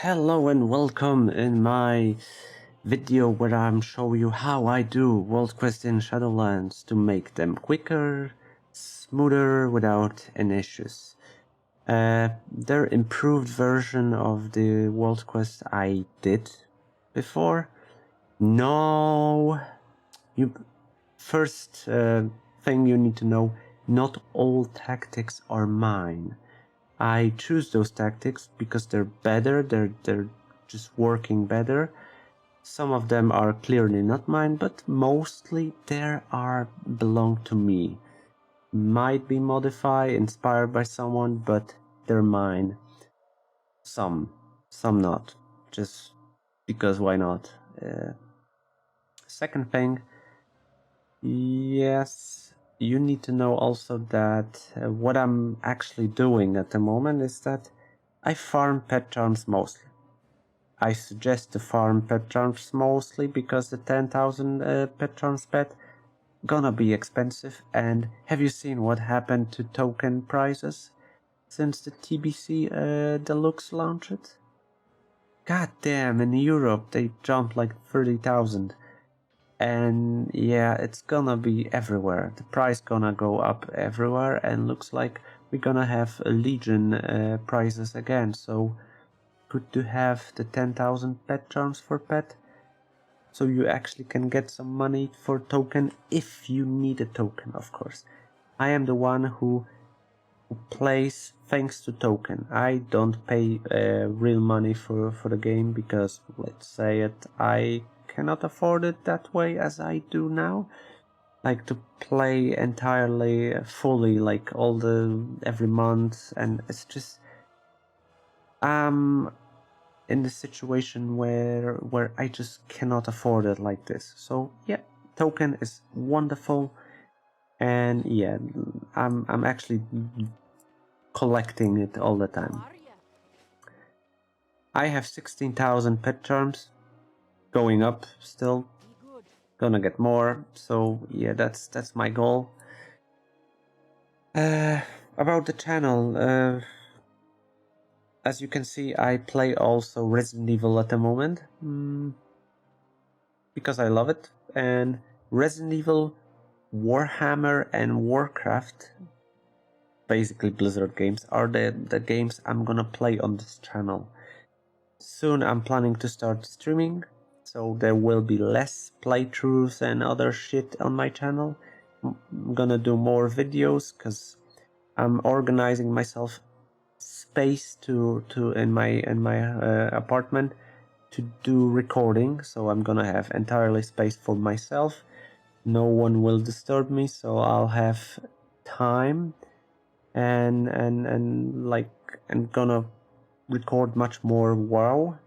Hello and welcome in my video where I'm showing you how I do world quests in Shadowlands to make them quicker, smoother, without any issues. Their improved version of the world quest I did before. No, first thing you need to know, not all tactics are mine. I choose those tactics because they're better, they're just working better. Some of them are clearly not mine, but mostly belong to me. Might be modified, inspired by someone, but they're mine. Some not. Just because why not? Second thing, yes, you need to know also that what I'm actually doing at the moment is that I farm pet charms mostly. I suggest to farm pet charms mostly because the 10,000 pet charms pet gonna be expensive. And have you seen what happened to token prices since the TBC Deluxe launched? God damn, in Europe they jumped like 30,000. And yeah, it's gonna be everywhere. The price gonna go up everywhere, and looks like we're gonna have Legion prices again. So good to have the 10,000 pet charms for pet, so you actually can get some money for token if you need a token, of course. I am the one who plays thanks to token. I don't pay real money for the game because, let's say it, I cannot afford it that way as I do now. Like to play entirely, fully, like every month, and it's just in the situation where I just cannot afford it like this. So yeah, token is wonderful, and yeah, I'm actually collecting it all the time. I have 16,000 pet charms, going up still, gonna get more. So yeah, that's my goal. About the channel, as you can see, I play also Resident Evil at the moment, because I love it. And Resident Evil, Warhammer, and Warcraft, basically Blizzard games, are the games I'm gonna play on this channel. Soon I'm planning to start streaming, so there will be less playthroughs and other shit on my channel. I'm gonna do more videos because I'm organizing myself space in my apartment to do recording, so I'm gonna have entirely space for myself. No one will disturb me, so I'll have time and gonna record much more WoW,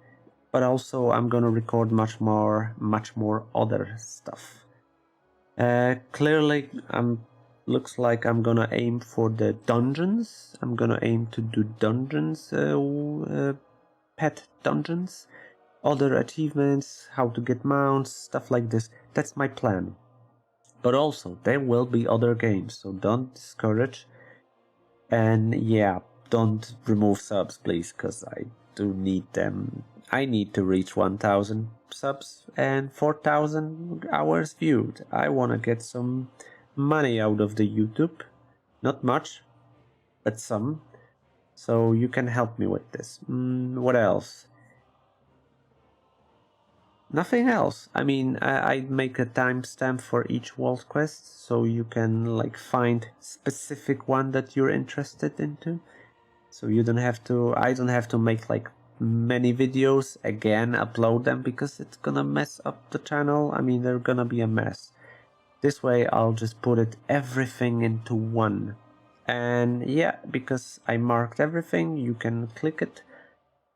but also I'm gonna record much more other stuff. Clearly, looks like I'm gonna aim for the dungeons. I'm gonna aim to do dungeons, pet dungeons, other achievements, how to get mounts, stuff like this. That's my plan. But also, there will be other games, so don't discourage. And yeah, don't remove subs, please, because I do need them. I need to reach 1,000 subs and 4,000 hours viewed. I want to get some money out of the YouTube. Not much, but some. So you can help me with this. What else? Nothing else. I mean, I make a timestamp for each world quest, so you can like find specific one that you're interested into. So you don't have to. I don't have to make like many videos again, upload them, because it's gonna mess up the channel. I mean, they're gonna be a mess. This way, I'll just put everything into one. And yeah, because I marked everything, you can click it,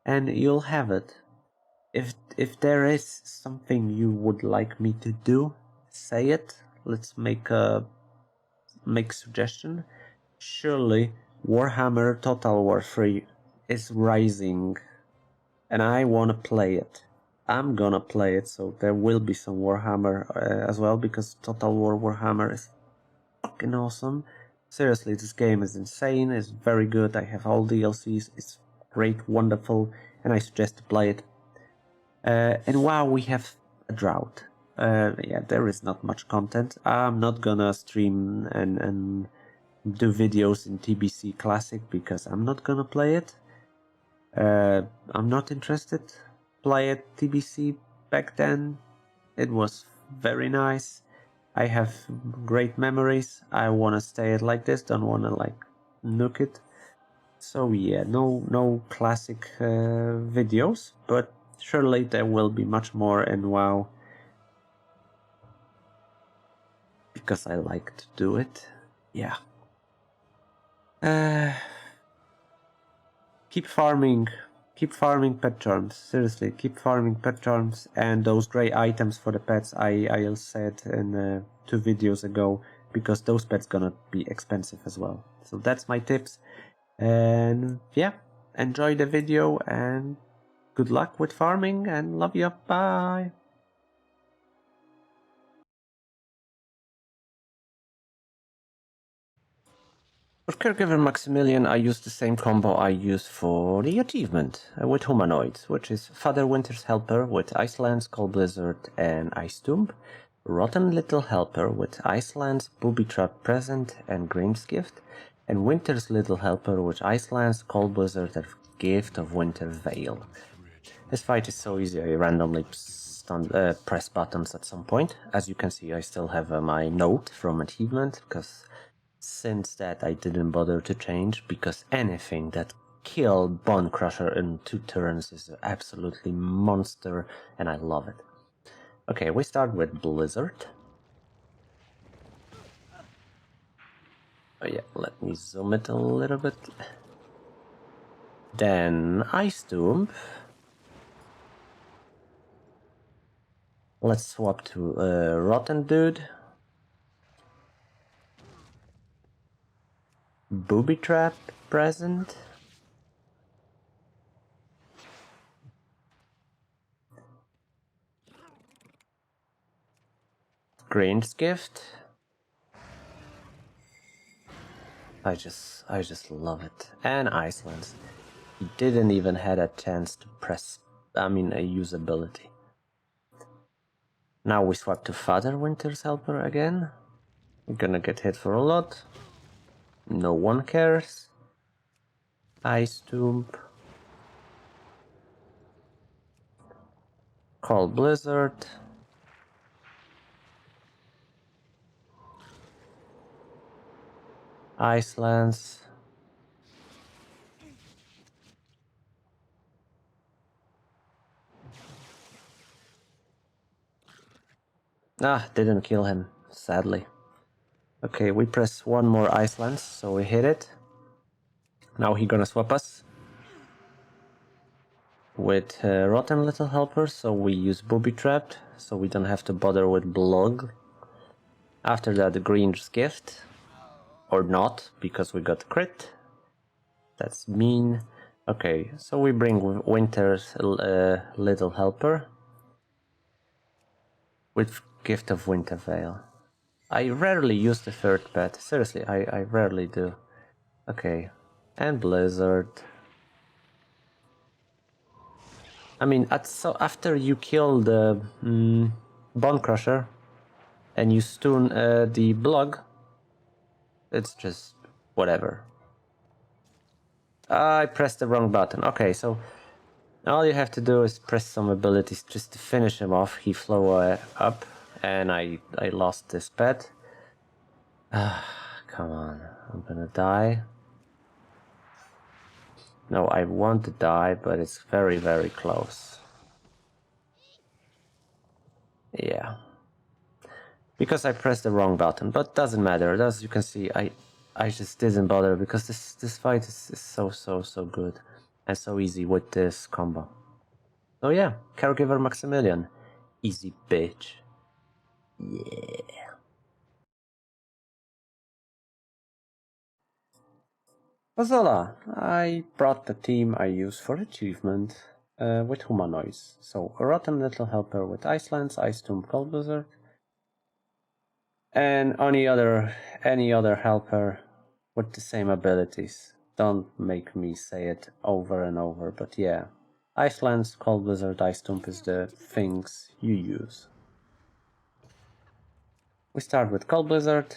and you'll have it. If there is something you would like me to do, say it. Let's make suggestion. Surely Warhammer Total War 3 is rising, and I want to play it. I'm gonna play it, so there will be some Warhammer as well, because Total War Warhammer is fucking awesome. Seriously, this game is insane, it's very good. I have all DLCs, it's great, wonderful, and I suggest to play it. And wow, we have a drought. Yeah, there is not much content. I'm not gonna stream and do videos in TBC Classic because I'm not gonna play it. I'm not interested. Play it TBC back then. It was very nice. I have great memories. I wanna stay it like this. Don't wanna like nuke it. So yeah, no classic videos, but surely there will be much more in WoW because I like to do it. Yeah. Keep farming pet charms. Seriously, keep farming pet charms and those grey items for the pets. I said in 2 videos ago, because those pets gonna be expensive as well. So that's my tips. And yeah, enjoy the video and good luck with farming and love you. Bye. For Caregiver Maximillian, I use the same combo I used for the achievement with humanoids, which is Father Winter's Helper with Iceland's Cold Blizzard and Ice Tomb, Rotten Little Helper with Iceland's Booby Trap Present and Grange Gift, and Winter's Little Helper with Iceland's Cold Blizzard and Gift of Winter Veil. This fight is so easy, I randomly press buttons at some point. As you can see, I still have my note from achievement, because since that I didn't bother to change, because anything that killed Bone Crusher in 2 turns is absolutely monster, and I love it. Okay, we start with Blizzard. Oh yeah, let me zoom it a little bit. Then Ice Tomb. Let's swap to Rotten Dude. Booby Trap Present. Grange Gift. I just love it. And Iceland's. He didn't even had a chance to press, a usability. Now we swap to Father Winter's Helper again. We're gonna get hit for a lot. No one cares. Ice Tomb. Cold Blizzard. Icelands. Ah, didn't kill him, sadly. Okay, we press one more Icelands, so we hit it. Now he gonna swap us with Rotten Little Helper, so we use Booby Trapped, so we don't have to bother with Blog. After that, the Green's Gift. Or not, because we got crit. That's mean. Okay, so we bring Winter's Little Helper with Gift of Winter Veil. I rarely use the 3rd pet. Seriously, I rarely do. Okay, and Blizzard. I mean, after you kill the Bone Crusher and you stun the Blog, it's just whatever. I pressed the wrong button. Okay, so all you have to do is press some abilities just to finish him off. He flew up, and I lost this pet. Come on, I'm gonna die. No, I want to die, but it's very, very close. Yeah. Because I pressed the wrong button, but doesn't matter. As you can see, I just didn't bother, because this fight is so good and so easy with this combo. So yeah, Caregiver Maximillian. Easy bitch. Yeah. For Zolla, I brought the team I use for achievement with humanoids. So a Rotten Little Helper with Iceland's Ice Tomb Cold Blizzard. And any other helper with the same abilities. Don't make me say it over and over, but yeah. Iceland's Cold Blizzard, Ice Tomb is the things you use. We start with Cold Blizzard.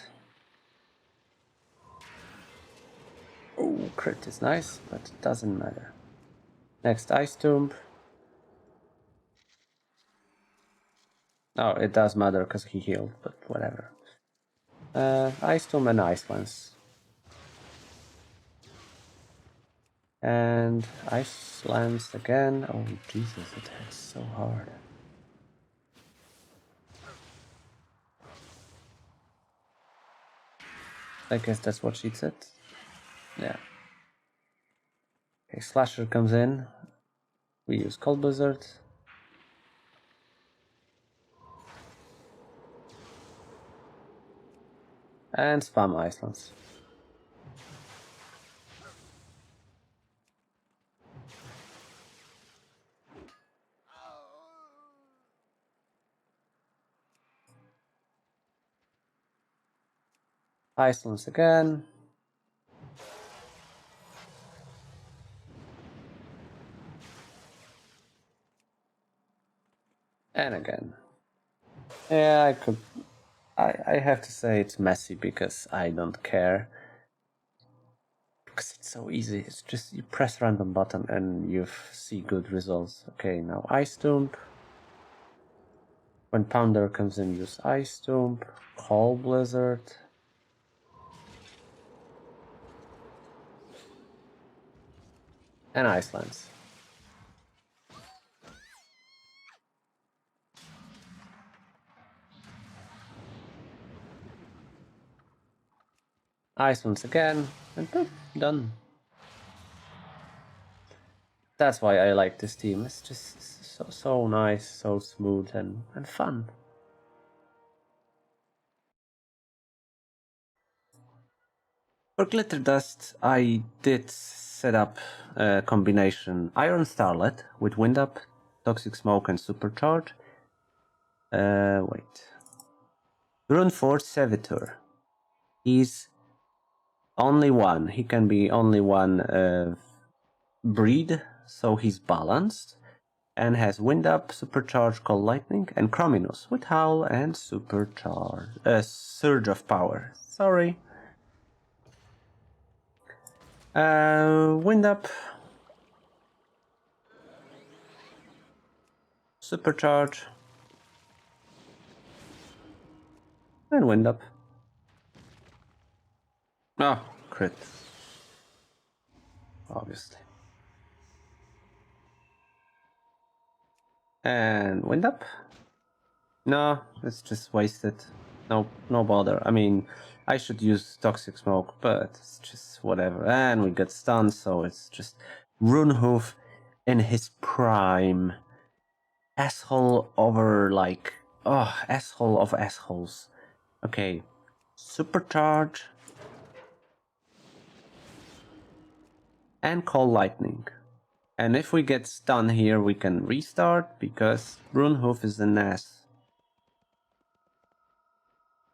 Oh, crit is nice, but it doesn't matter. Next, Ice Tomb. Oh, it does matter because he healed, but whatever. Ice Tomb and Ice Lance. And Ice Lance again. Oh, Jesus, it hits so hard. I guess that's what she said. Yeah. Okay, Slasher comes in. We use Cold Blizzard. And spam Ice Lance. Ice Lance again. And again. Yeah, I have to say it's messy because I don't care. Because it's so easy. It's just you press random button and you see good results. Okay, now Ice Tomb. When Pounder comes in, use Ice Tomb. Cold Blizzard. And Ice Lance. Ice Lance again, and boop, done. That's why I like this team. It's just so nice, so smooth and fun. For Glitterdust, I did set up a combination Iron Starlet with Wind Up, Toxic Smoke and Supercharge. Wait. Runeforge Servitor. He's only one. He can be only one breed, so he's balanced. And has Wind Up, Supercharge, Cold Lightning, and Chrominus with Howl and Supercharge. Surge of Power. Sorry. Wind Up. Supercharge. And Wind Up. Oh, crit. Obviously. And Wind Up. No, it's just wasted. No bother. I mean, I should use Toxic Smoke, but it's just whatever. And we get stunned, so it's just Runehoof in his prime. Asshole over like... Oh, asshole of assholes. Okay. Supercharge. And Cold Lightning. And if we get stunned here, we can restart, because Runehoof is an ass.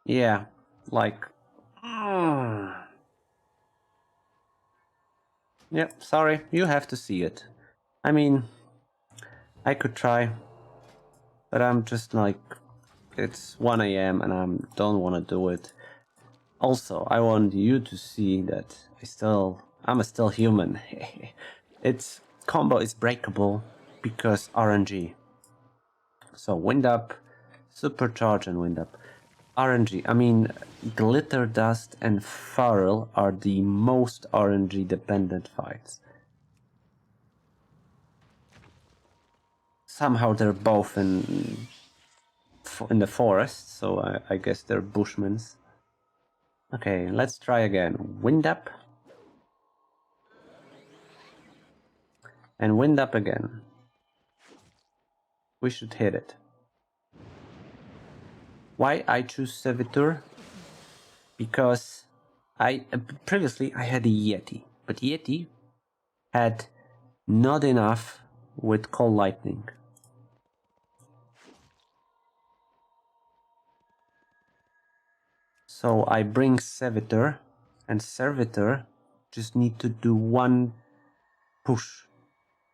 Yeah, like... Yep, sorry, you have to see it. I mean, I could try, but I'm just like... It's 1 AM and I don't want to do it. Also, I want you to see that I'm still human. Its combo is breakable because RNG. So Wind Up, Supercharge and Wind Up. RNG, I mean, Glitterdust and Faryl are the most RNG dependent fights. Somehow they're both in the forest, so I guess they're Bushmans. Okay, let's try again. Wind Up. And Wind Up again. We should hit it. Why I choose Servitor? Because previously I had a Yeti, but Yeti had not enough with Cold Lightning. So I bring Servitor, and Servitor just need to do one push.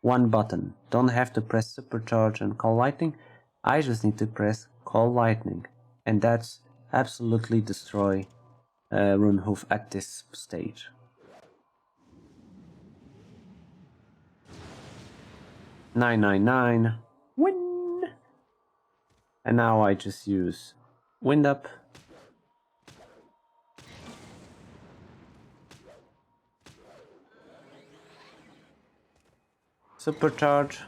One button. Don't have to press Supercharge and Call Lightning. I just need to press Call Lightning. And that's absolutely destroy Runehoof at this stage. $9.99. Win! And now I just use Wind Up. Supercharge.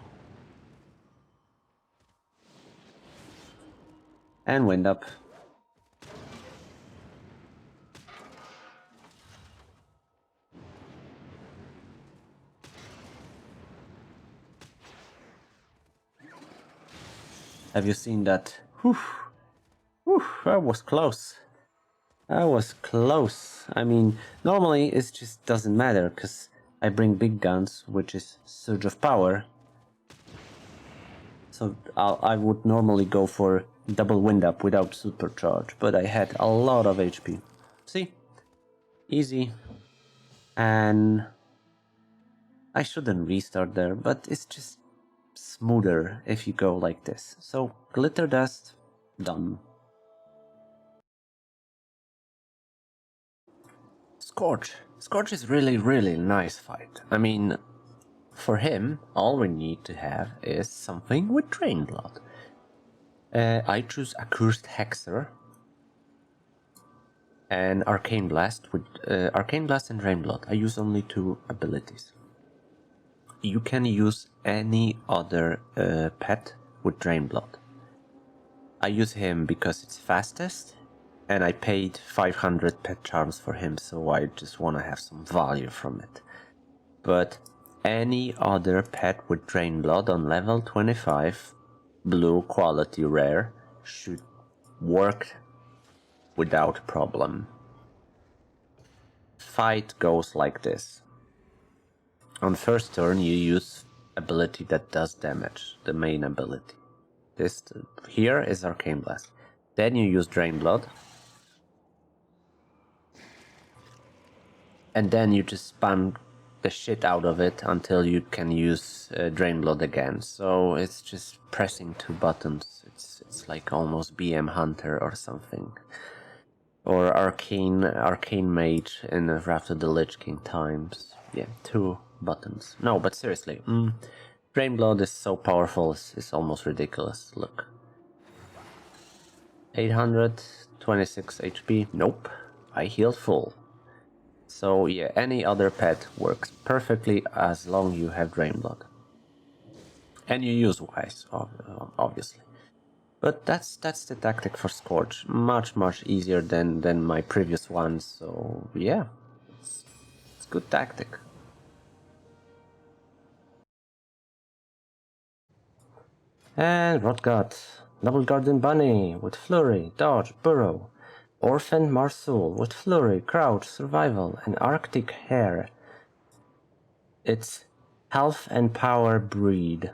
And Wind Up. Have you seen that? Whew. Whew, that was close. That was close. I mean, normally it just doesn't matter, because I bring big guns, which is Surge of Power. So I would normally go for double Wind Up without Supercharge, but I had a lot of HP. See? Easy. And I shouldn't restart there, but it's just smoother if you go like this. So, Glitterdust, done. Scorch. Scorch is really nice fight. I mean, for him, all we need to have is something with Drain Blood. I choose Accursed Hexer and Arcane Blast with Arcane Blast and Drain Blood. I use only 2 abilities. You can use any other pet with Drain Blood. I use him because it's fastest, and I paid 500 pet charms for him, so I just want to have some value from it. But any other pet with Drain Blood on level 25, blue quality rare, should work without problem. Fight goes like this. On first turn you use ability that does damage, the main ability. This here is Arcane Blast. Then you use Drain Blood. And then you just spam the shit out of it until you can use Drain Blood again. So it's just pressing 2 buttons. It's like almost BM Hunter or something. Or Arcane Mage in Wrath of the Lich King times. Yeah, 2 buttons. No, but seriously, Drain Blood is so powerful, it's almost ridiculous. Look. 826 HP. Nope. I healed full. So yeah, any other pet works perfectly as long as you have Drain Blood. And you use wise, obviously. But that's the tactic for Scorch. Much easier than my previous one, so yeah. It's good tactic. And Rotgut. Double Garden Bunny with Flurry, Dodge, Burrow. Orphan Marsul with Flurry, Crouch, Survival, and Arctic Hare. It's Health and Power breed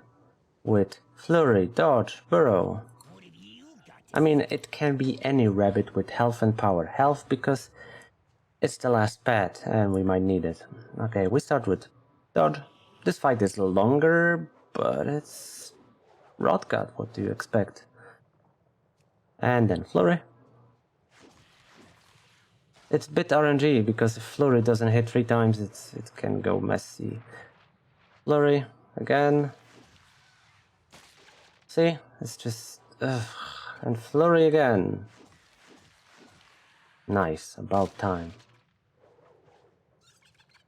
with Flurry, Dodge, Burrow. I mean, it can be any rabbit with Health and Power. Health because it's the last pet and we might need it. Okay, we start with Dodge. This fight is longer, but it's Rotgut. What do you expect? And then Flurry. It's a bit RNG, because if Flurry doesn't hit 3 times, it can go messy. Flurry, again. See? It's just... ugh. And Flurry again. Nice, about time.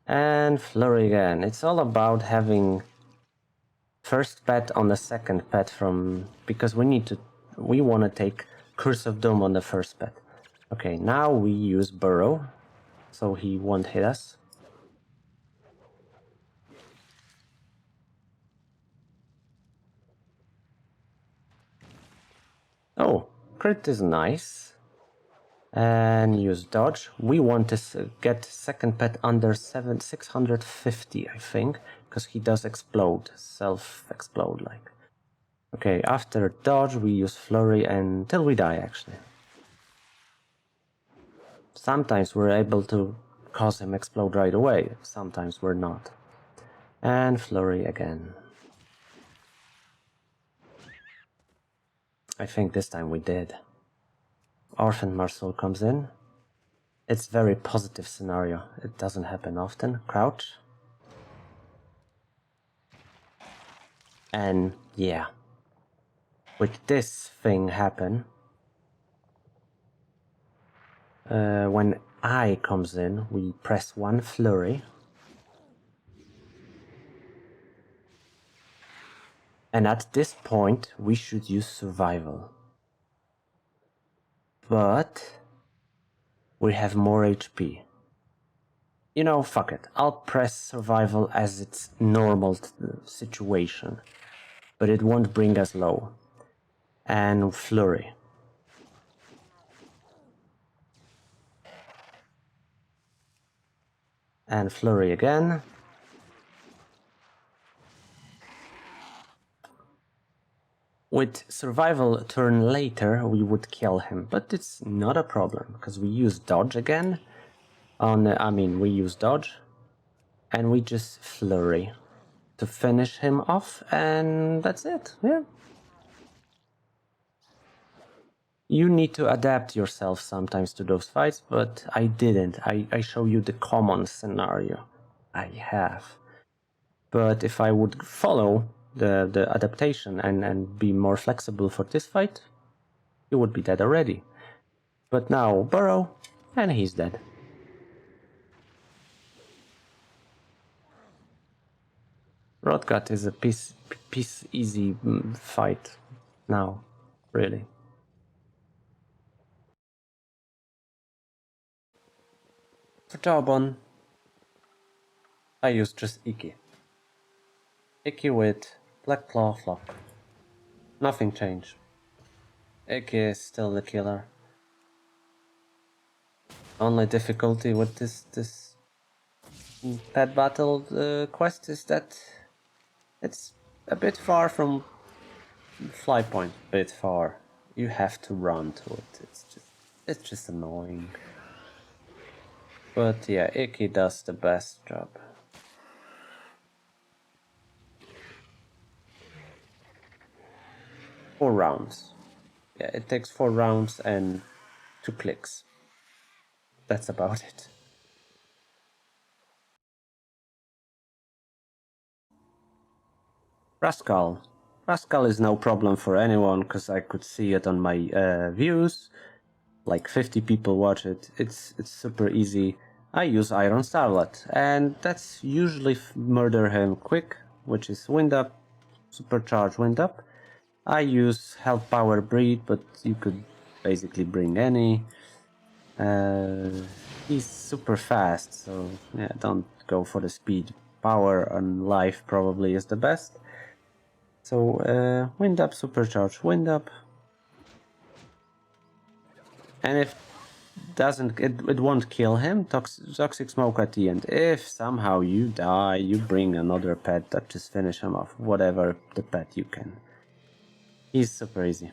And Flurry again. It's all about having first pet on the second pet from... because we want to take Curse of Doom on the first pet. Okay, now we use Burrow, so he won't hit us. Oh, crit is nice. And use Dodge. We want to get second pet under 650, I think, because he does explode, self-explode like. Okay, after Dodge we use Flurry until we die, actually. Sometimes we're able to cause him explode right away, sometimes we're not. And Flurry again. I think this time we did. Orphan Marcel comes in. It's very positive scenario. It doesn't happen often. Crouch. And yeah. With this thing happen, when I comes in, we press one flurry. And at this point, we should use survival. But we have more HP. You know, fuck it. I'll press survival as its normal situation. But it won't bring us low. And flurry. And flurry again. With survival turn later, we would kill him, but it's not a problem, because we use dodge again. We use dodge, and we just flurry to finish him off, and that's it, yeah. You need to adapt yourself sometimes to those fights, but I didn't. I show you the common scenario. I have. But if I would follow the adaptation and be more flexible for this fight, he would be dead already. But now burrow, and he's dead. Rotgut is a piece easy fight now, really. For Jawbone, I use just Iki. Iki with Black Claw Flock. Nothing changed. Iki is still the killer. Only difficulty with this pet battle quest is that it's a bit far from fly point. Bit far. You have to run to it. It's just annoying. But yeah, Iki does the best job. Four rounds. Yeah, it takes 4 rounds and 2 clicks. That's about it. Rascal. Rascal is no problem for anyone, because I could see it on my views. Like 50 people watch it. It's super easy. I use Iron Starlet, and that's usually murder him quick, which is Wind Up, Supercharge Wind Up. I use Health Power Breed, but you could basically bring any. He's super fast, so yeah, don't go for the speed. Power on life probably is the best. So Wind Up, Supercharge Wind Up. And if it won't kill him, Toxic Smoke at the end. If somehow you die, you bring another pet that just finish him off. Whatever the pet you can. He's super easy.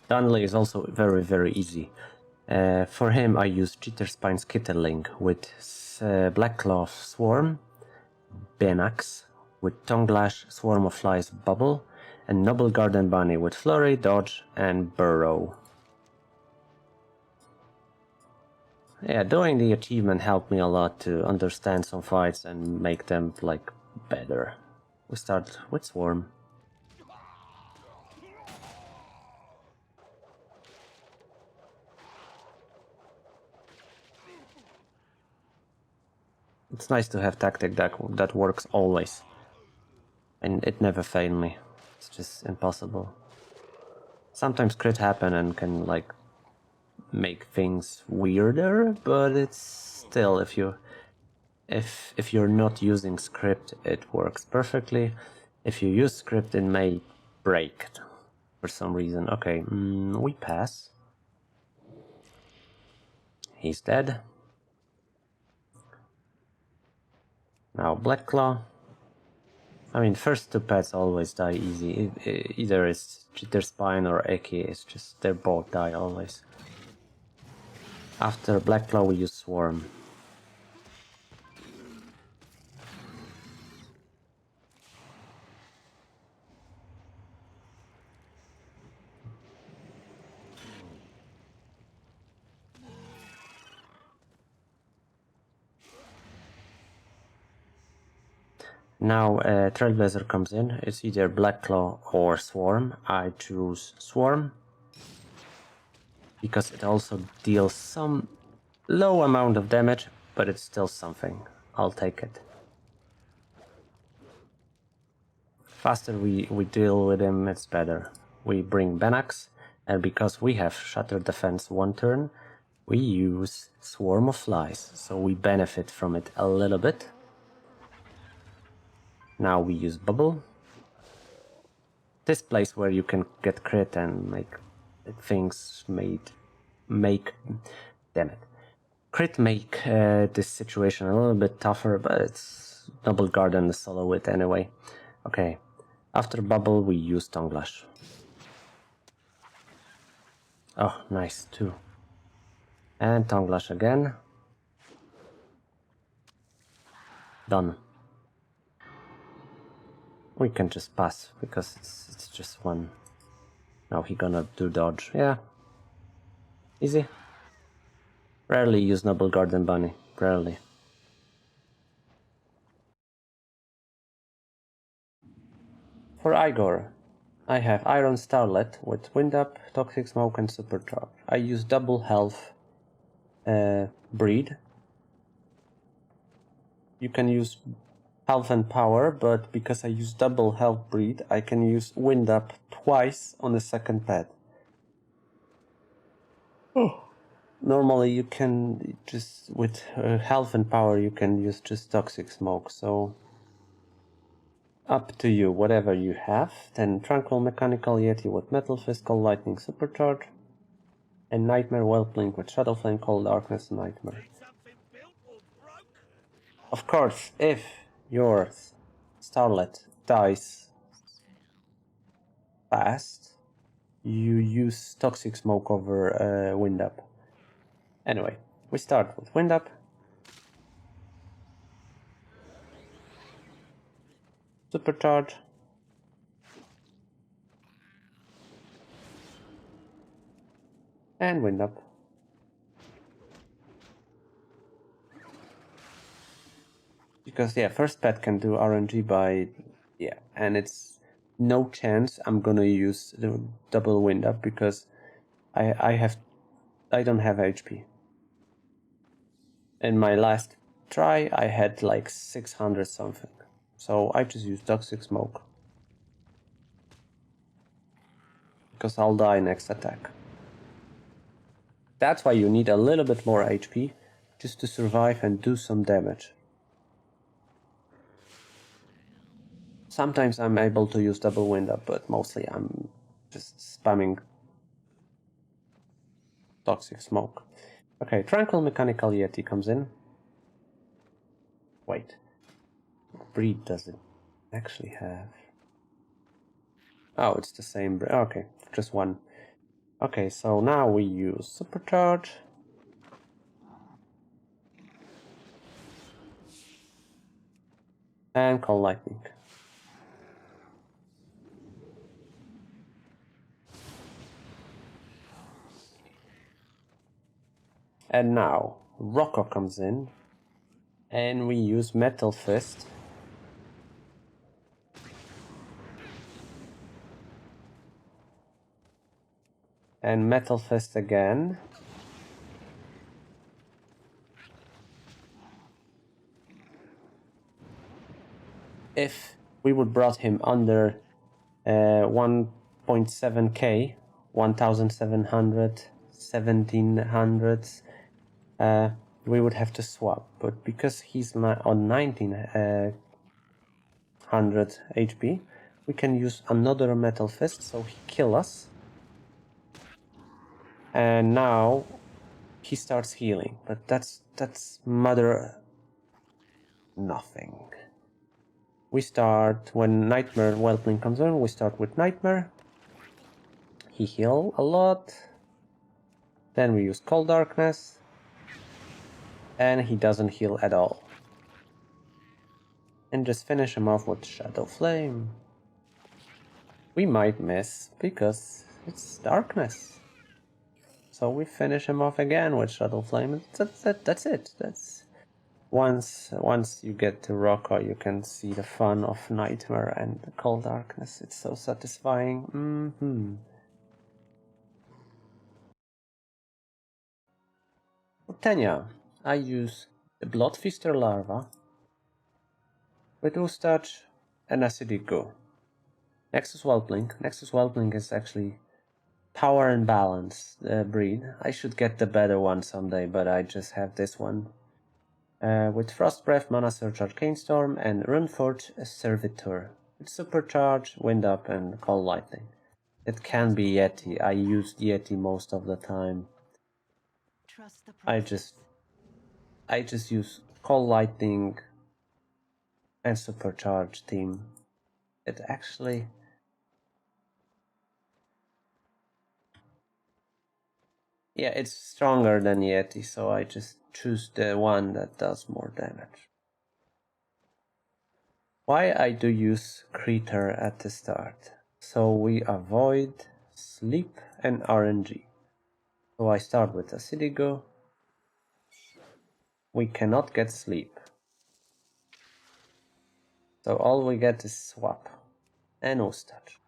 Dundley is also very, very easy. For him, I use Cheater Spine's Kitterling with Black Claw Swarm, Benax with Tongue Lash, Swarm of Flies, Bubble, and Noble Garden Bunny with Flurry, Dodge, and Burrow. Yeah, doing the achievement helped me a lot to understand some fights and make them, like, better. We start with Swarm. It's nice to have tactic that works always. And it never failed me. It's just impossible. Sometimes crit happen and can like make things weirder, but it's still if you're not using script, it works perfectly. If you use script, it may break for some reason. Okay, we pass. He's dead. Now Black Claw. I mean, first 2 pets always die easy. Either it's Cheater Spine or Eki, it's just they both die always. After Black Claw we use Swarm. Now Trailblazer comes in. It's either Blackclaw or Swarm. I choose Swarm because it also deals some low amount of damage, but it's still something. I'll take it. Faster we deal with him, it's better. We bring Benax, and because we have Shatter Defense 1 turn, we use Swarm of Flies, so we benefit from it a little bit. Now we use Bubble. This place where you can get crit and make things damn it. Crit make this situation a little bit tougher, but it's Double Guard and the Solo Wit anyway. Okay, after Bubble we use Tongue Lash. Oh, nice, too. And Tongue Lash again. Done. We can just pass, because it's just one. Now he gonna do dodge. Yeah. Easy. Rarely use Noble Garden Bunny. Rarely. For Eyegor, I have Iron Starlet with Wind Up, Toxic Smoke and Supercharge. I use double health breed. You can use health and power, but because I use double health breed, I can use Wind Up twice on the second pet. Oh. Normally you can just, with health and power, you can use just Toxic Smoke, so up to you, whatever you have. Then Tranquil Mechanical Yeti with Metal Fist, Cold Lightning Supercharge, and Nightmare Whelpling with Shadow Flame, Cold Darkness, Nightmare. Of course, if your Starlet dies fast, you use Toxic Smoke over Wind Up. Anyway, we start with Wind Up. Supercharge. And Wind Up. Because, yeah, first pet can do RNG by... Yeah, and it's no chance I'm gonna use the double Wind Up because I don't have HP. In my last try, I had like 600 something. So I just use Toxic Smoke. Because I'll die next attack. That's why you need a little bit more HP just to survive and do some damage. Sometimes I'm able to use double Wind Up, but mostly I'm just spamming Toxic Smoke. Okay, Tranquil Mechanical Yeti comes in. Wait. What breed does it actually have? Oh, it's the same breed. Okay, just one. Okay, so now we use Supercharge. And Cold Lightning. And now Rocco comes in. And we use Metal Fist. And Metal Fist again. If we would brought him under 1.7k, 1700, 1700, we would have to swap. But because he's on 1900 HP, we can use another Metal Fist, so he kills us. And now he starts healing, but that's mother nothing. We start, when Nightmare Whelpling comes in, we start with Nightmare. He heals a lot. Then we use Cold Darkness. And he doesn't heal at all. And just finish him off with Shadow Flame. We might miss, because it's Darkness. So we finish him off again with Shadow Flame. That's it. That's Once you get to Rocco, you can see the fun of Nightmare and the Cold Darkness. It's so satisfying. For Thenia, I use the Bloodfeaster larva with Ustach and Acidic Goo. Nexus Whelpling. Nexus Whelpling is actually power and balance breed. I should get the better one someday, but I just have this one. With Frost Breath, Mana Surge, Arcane Storm, and Runeforge Servitor. With Supercharge, Wind Up, and Cold Lightning. It can be Yeti. I use Yeti most of the time. I just use Cold Lightning and Supercharge team. It actually... Yeah, it's stronger than Yeti, so I just choose the one that does more damage. Why I do use Creator at the start? So we avoid sleep and RNG. So I start with Acidigo. We cannot get sleep. So all we get is swap and Ustach.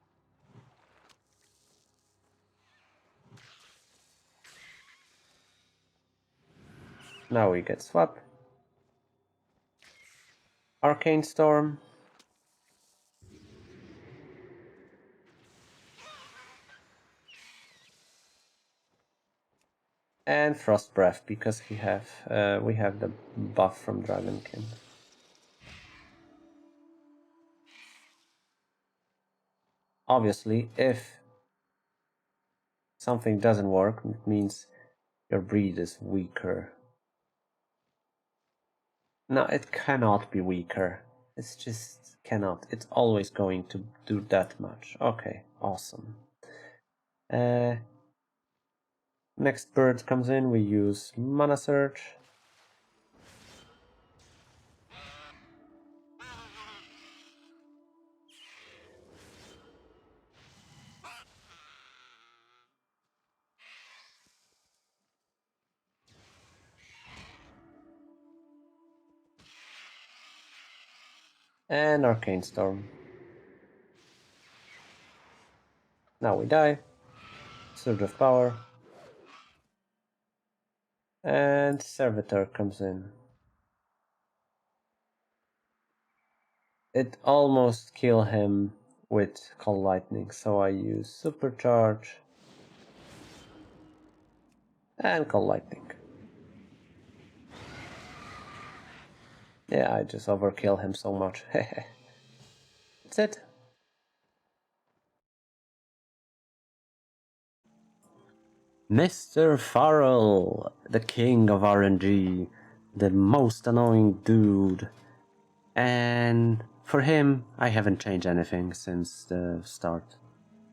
Now we get swap. Arcane Storm. And Frost Breath because we have the buff from Dragonkin. Obviously, if something doesn't work, it means your breed is weaker. No, it cannot be weaker. It's just cannot. It's always going to do that much. Okay, awesome. Next bird comes in, we use Mana Surge. And Arcane Storm. Now we die. Surge of Power. And Servitor comes in. It almost killed him with Cold Lightning, so I use Supercharge and Cold Lightning. Yeah, I just overkill him so much. That's it. Mr. Faryl, the king of RNG, the most annoying dude. And for him, I haven't changed anything since the start.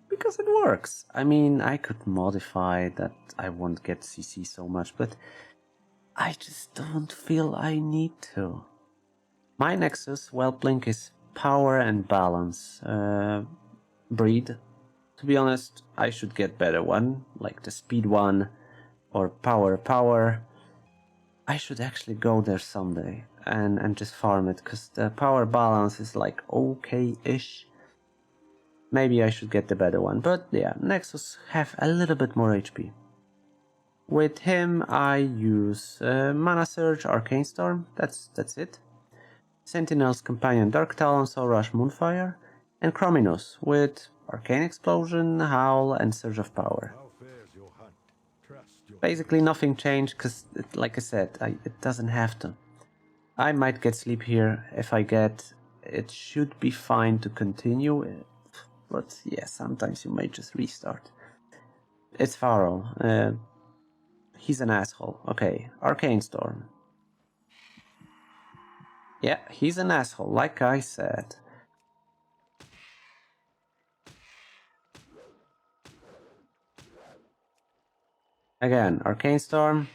Because it works. I mean, I could modify that I won't get CC so much, but I just don't feel I need to. My Nexus Whelpling is power and balance breed. To be honest, I should get better one, like the speed one, or power. I should actually go there someday and just farm it, because the power balance is like okay-ish. Maybe I should get the better one, but yeah, Nexus have a little bit more HP. With him I use Mana Surge, Arcane Storm, that's it. Sentinel's Companion, Dark Talon, Soul Rush, Moonfire, and Chrominus with Arcane Explosion, Howl, and Surge of Power. Basically nothing changed, because, like I said, it doesn't have to. I might get sleep here. If I get, it should be fine to continue. But yeah, sometimes you may just restart. It's Faryl. He's an asshole. Okay, Arcane Storm. Yeah, he's an asshole, like I said. Again, Arcane Storm.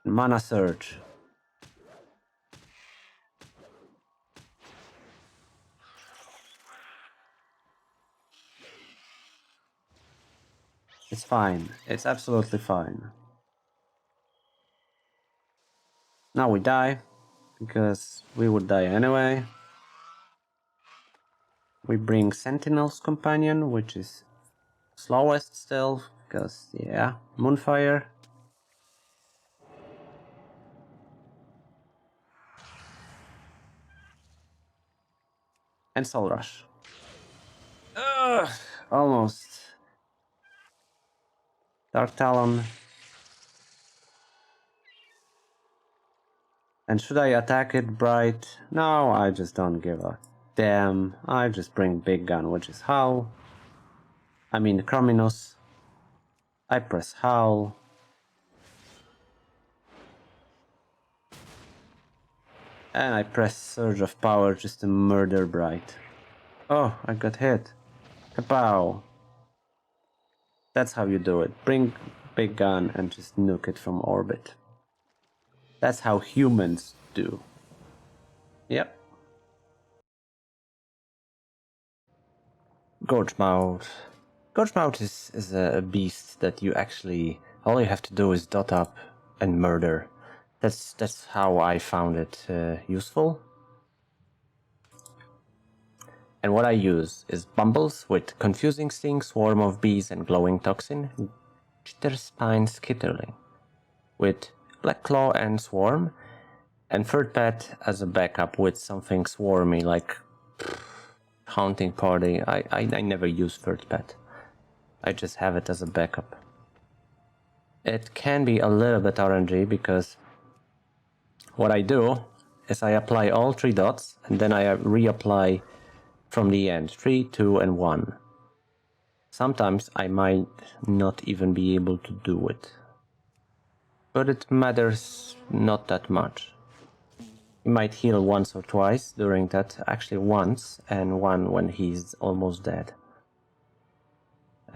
Mana Surge. It's fine. It's absolutely fine. Now we die, because we would die anyway. We bring Sentinel's Companion, which is slowest still, because, yeah, Moonfire. And Soul Rush. Ugh, almost. Dark Talon. And should I attack it bright? No, I just don't give a damn. I just bring Big Gun, which is Howl. I mean Chrominus. I press Howl. And I press Surge of Power just to murder Bright. Oh, I got hit. Kapow. That's how you do it. Bring Big Gun and just nuke it from orbit. That's how humans do. Yep. Gorgemouth. Gorgemouth is a beast that you actually... all you have to do is dot up and murder. That's how I found it useful. And what I use is Bumbles with Confusing Sting, Swarm of Bees and Glowing Toxin. Chitterspine Skitterling with Black Claw and Swarm. And third pet as a backup with something swarmy like Haunting Party. I never use third pet. I just have it as a backup. It can be a little bit RNG because what I do is I apply all 3 dots and then I reapply from the end 3, 2 and 1. Sometimes I might not even be able to do it. But it matters not that much. He might heal once or twice during that, actually once, and one when he's almost dead.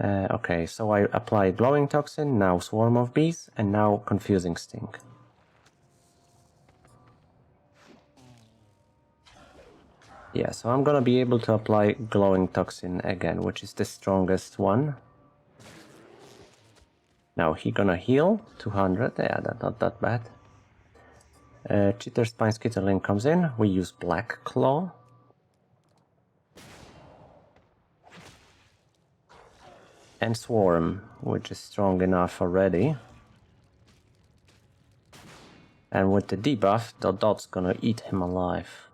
Okay, so I apply Glowing Toxin, now Swarm of Bees, and now Confusing Sting. Yeah, so I'm gonna be able to apply Glowing Toxin again, which is the strongest one. Now he gonna heal 200, yeah, that's not that bad. Chitterspine Skitterling comes in, we use Black Claw. And Swarm, which is strong enough already. And with the debuff, the dot's gonna eat him alive.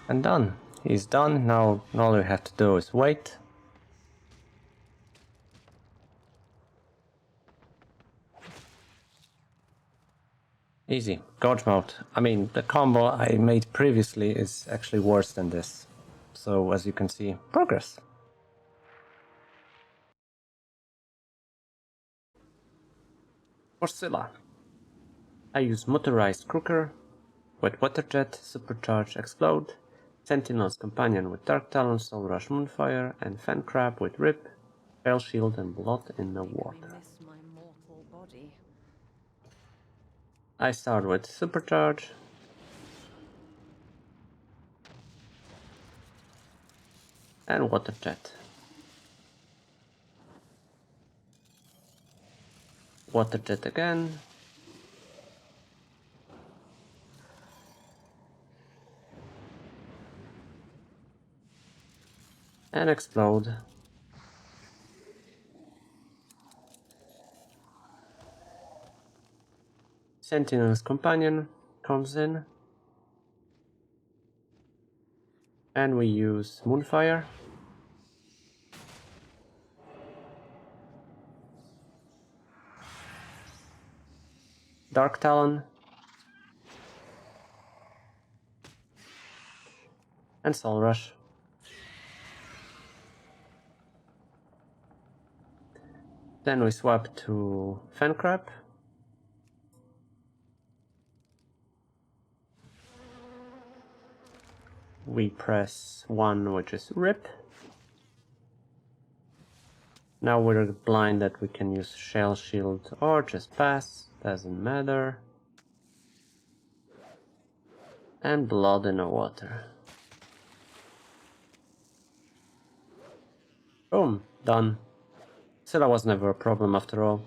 And done. He's done. Now all we have to do is wait. Easy. Gorgemouth. I mean, the combo I made previously is actually worse than this. So as you can see, progress. For Sylla, I use Motorized Crooker with Waterjet, Supercharge, Explode, Sentinel's Companion with Dark Talon, Soul Rush, Moonfire, and Fan Crab with Rip, Spell Shield, and Blood in the Water. I start with Supercharge. And Waterjet. Waterjet again. And Explode. Sentinel's Companion comes in. And we use Moonfire. Dark Talon. And Soul Rush. Then we swap to Fan Crab. We press 1, which is Rip. Now we're blind that we can use Shell Shield or just pass, doesn't matter. And blood in the water. Boom, done. Sylla was never a problem after all.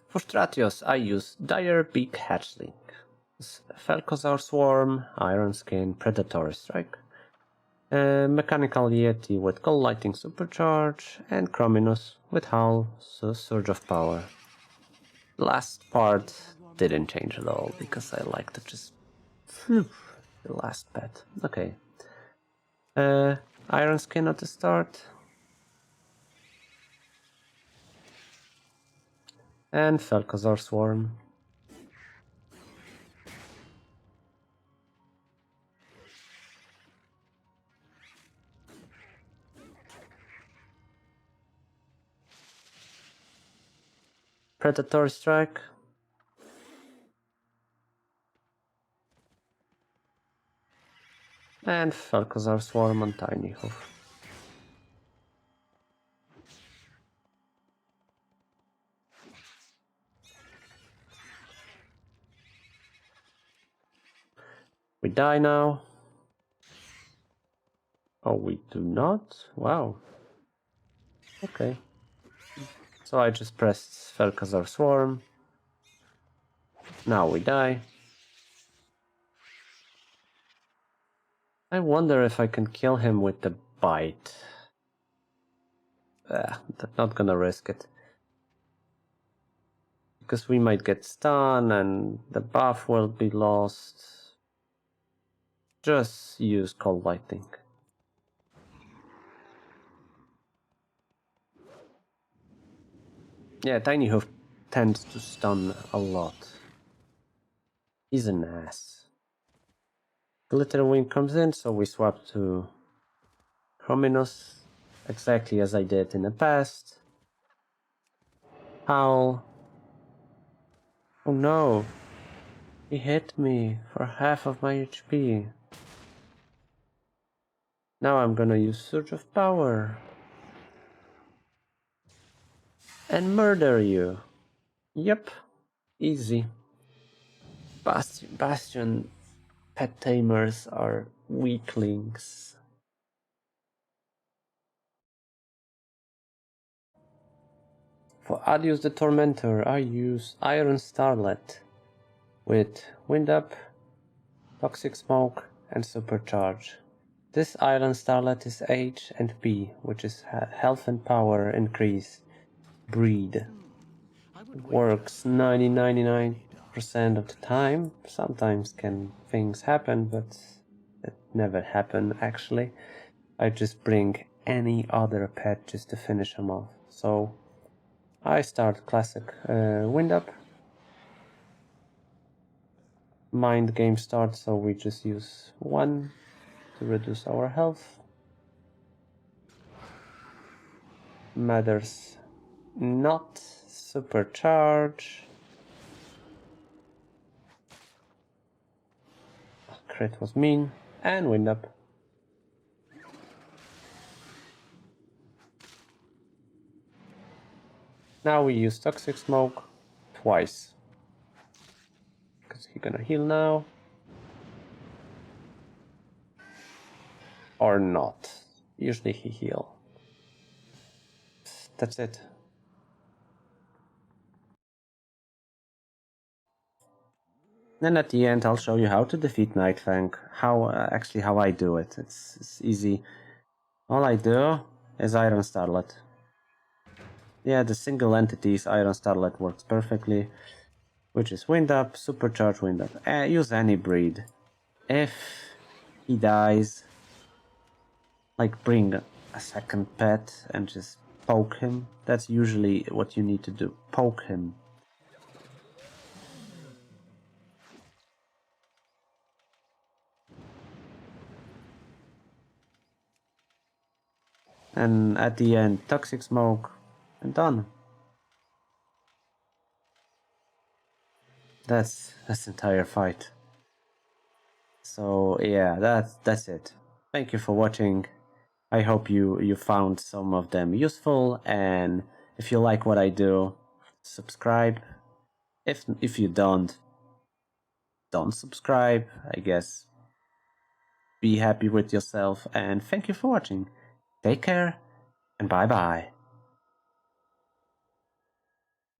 For Stratios, I use Dire Beak Hatchling, Falcosaur Swarm, Iron Skin, Predatory Strike, Mechanical Yeti with Cold Lighting Supercharge, and Chrominus with Howl, so Surge of Power. The last part didn't change at all, because I like to just... the last pet. Okay. Iron Skin at the start. And Falcosaur Swarm. Predatory Strike. And Falcosaur Swarm on Tiny Hoof. We die now. Oh, we do not? Wow. Okay. So I just pressed Falcosaur Swarm. Now we die. I wonder if I can kill him with the bite. Not gonna risk it. Because we might get stunned and the buff will be lost. Just use Cold Lighting. Yeah, Tiny Hoof tends to stun a lot. He's an ass. Glitterwing comes in, so we swap to Chrominus, exactly as I did in the past. Howl. Oh no! He hit me for half of my HP. Now I'm gonna use Surge of Power. And murder you. Yep. Easy. Bastion pet tamers are weaklings. For Addius the Tormentor, I use Iron Starlet with Wind Up, Toxic Smoke, and Supercharge. This Iron Starlet is H and P, which is health and power increase. Breed. It works 99% of the time. Sometimes things happen, but it never happen actually. I just bring any other pet just to finish him off. So I start classic Wind Up. Mind game start, so we just use 1 to reduce our health. Matters not. Supercharge. Crit was mean. And Wind Up. Now we use Toxic Smoke twice. Because he's gonna heal now. Or not. Usually he heal. That's it. Then at the end I'll show you how to defeat Nightfang. How I do it. It's easy. All I do is Iron Starlet. Yeah, the single entities Iron Starlet works perfectly. Which is Wind Up, Supercharge Wind Up. Use any breed. If he dies, like bring a second pet and just poke him. That's usually what you need to do. Poke him. And at the end, Toxic Smoke, and done. That's the entire fight. So yeah, that's it. Thank you for watching. I hope you found some of them useful, and if you like what I do, subscribe. If you don't subscribe, I guess. Be happy with yourself, and thank you for watching. Take care, and bye bye.